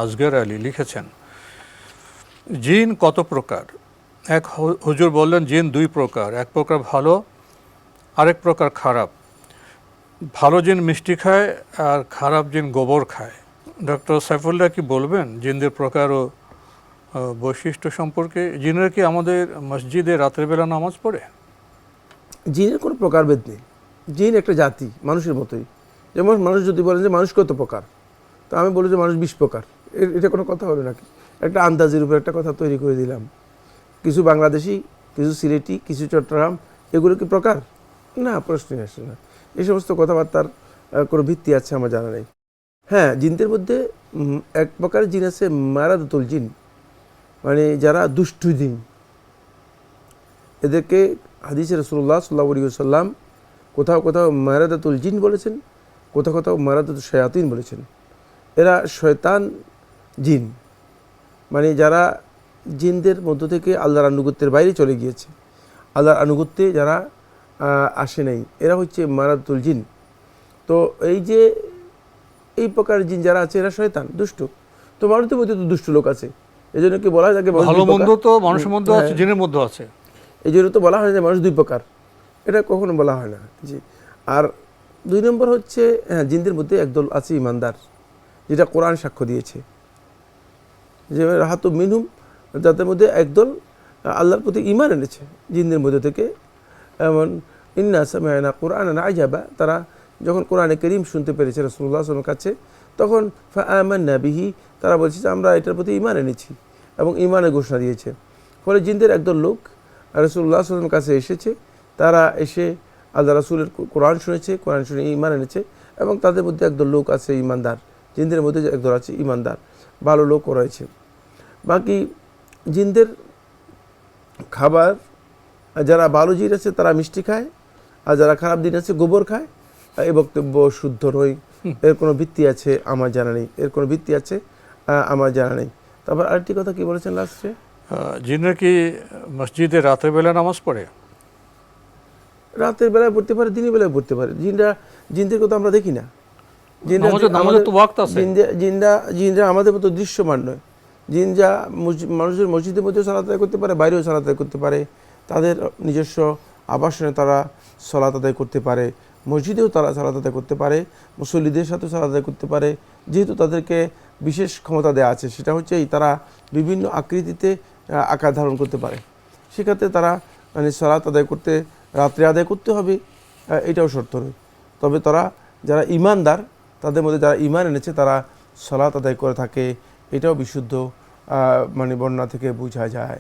আসগর আলী লিখেছেন, জিন কত প্রকার? এক হুজুর বললেন জিন দুই প্রকার, এক প্রকার ভালো, আরেক প্রকার খারাপ। ভালো জিন মিষ্টি খায় আর খারাপ জিন গোবর খায়। ডক্টর সাইফুল্লাহ কি বলবেন জিনদের প্রকার ও বৈশিষ্ট্য সম্পর্কে? জিনেরা কি আমাদের মসজিদে রাতের বেলা নামাজ পড়ে? জিনের কোনো প্রকারভেদ নেই। জিন একটা জাতি, মানুষের মতোই। যেমন মানুষ যদি বলেন যে মানুষ কত প্রকার, তো আমি বলি যে মানুষ 20 প্রকার। এটা কোনো কথা হলো নাকি? একটা আন্দাজের উপর একটা কথা তৈরি করে দিলাম। কিছু বাংলাদেশি, কিছু সিলেটি, কিছু চট্টগ্রাম, এগুলো কি প্রকার? না, প্রশ্নই আসে না। এই সমস্ত কথাবার্তার কোনো ভিত্তি আছে আমার জানা নেই। হ্যাঁ, জিনদের মধ্যে এক প্রকার জিন আছে মারাদাতুল জিন, মানে যারা দুষ্টু জিন। এদেরকে হাদিসে রাসূলুল্লাহ সাল্লাল্লাহু আলাইহি ওয়াসাল্লাম কোথাও কোথাও মারাদাতুল জিন বলেছেন, কোথাও কোথাও মারাদাতুল শায়াতিন বলেছেন। এরা শয়তান জিন, মানে যারা জিনদের মধ্য থেকে আল্লাহর আনুগত্যের বাইরে চলে গিয়েছে, আল্লাহর আনুগত্যে যারা আসে নাই, এরা হচ্ছে মারাদাতুল জিন। তো এই যে এই প্রকার জিন যারা আছে এরা শয়তান, দুষ্ট। তো মানুষের মধ্যে তো দুষ্ট লোক আছে, এই জন্য কি বলা হয় তাকে ভালো মন্দ তো মানুষের মধ্যে আছে, জিনের মধ্যে আছে। এই জন্য তো বলা হয় যে মানুষ দুই প্রকার, এটা কখনো বলা হয় না। জি। আর 2 নম্বর হচ্ছে, হ্যাঁ, জিনদের মধ্যে একদল আছে ইমানদার, যেটা কোরআন সাক্ষ্য দিয়েছে, যে রাহাতু মিনহুম, যাদের মধ্যে একদল আল্লাহর প্রতি ঈমান এনেছে জিনদের মধ্যে থেকে। এমন ইন্না সামি'না কুরআনান আজাবা, তারা যখন কোরআনে কারীম শুনতে পেরেছে রাসূলুল্লাহ সাল্লাল্লাহু আলাইহি ওয়াসাল্লামের কাছে, তখন ফাআমান্না বিহি, তারা বলছে যে আমরা এটার প্রতি ঈমান এনেছি এবং ঈমানের ঘোষণা দিয়েছে। ফলে জিনদের একদল লোক রাসূলুল্লাহ সাল্লাল্লাহু আলাইহি ওয়াসাল্লামের কাছে এসেছে, তারা এসে আল্লাহ রাসূলের কোরআন শুনেছে, কোরআন শুনে ঈমান এনেছে, এবং তাদের মধ্যে একদল লোক আছে ঈমানদার। জিনদের মধ্যে একদল আছে ঈমানদার, ভালো লোকও রয়েছে। বাকি জিনদের খাবার, যারা ভালো জিন আছে তারা মিষ্টি খায়, আর যারা খারাপ জিন আছে গোবর খায়। এই বক্তব্য শুদ্ধ নয়, এর কোনো ভিত্তি আছে আমার জানা নেই, এর কোনো ভিত্তি আছে আমার জানা নেই। তারপর আরেকটি কথা কি বলেছেন লাস্টে? জিনরা কি মসজিদে রাতের বেলা নামাজ পড়ে? রাতের বেলায় পড়তে পারে, দিনের বেলায় পড়তে পারে। জিনদেরকে তো আমরা দেখি না। জিনরা আমাদের মতো দৃশ্যমান নয়। জিন যা মানুষের মসজিদের মধ্যেও সালাত আদায় করতে পারে, বাইরেও সালাত আদায় করতে পারে, তাদের নিজস্ব আবাসনে তারা সালাত আদায় করতে পারে, মসজিদেও তারা সালাত আদায় করতে পারে, মুসল্লিদের সাথে সালাত আদায় করতে পারে। যেহেতু তাদেরকে বিশেষ ক্ষমতা দেওয়া আছে, সেটা হচ্ছে তারা বিভিন্ন আকৃতিতে আকার ধারণ করতে পারে। সেক্ষেত্রে তারা মানে সালাত আদায় করতে, রাত্রে আদায় করতে হবে, এটাও শর্ত নয়। তবে তারা যারা ঈমানদার, তাদের মধ্যে যারা ঈমান এনেছে তারা সালাত আদায় করে থাকে, এটাও বিশুদ্ধ মানে বর্ণনা থেকে বোঝা যায়।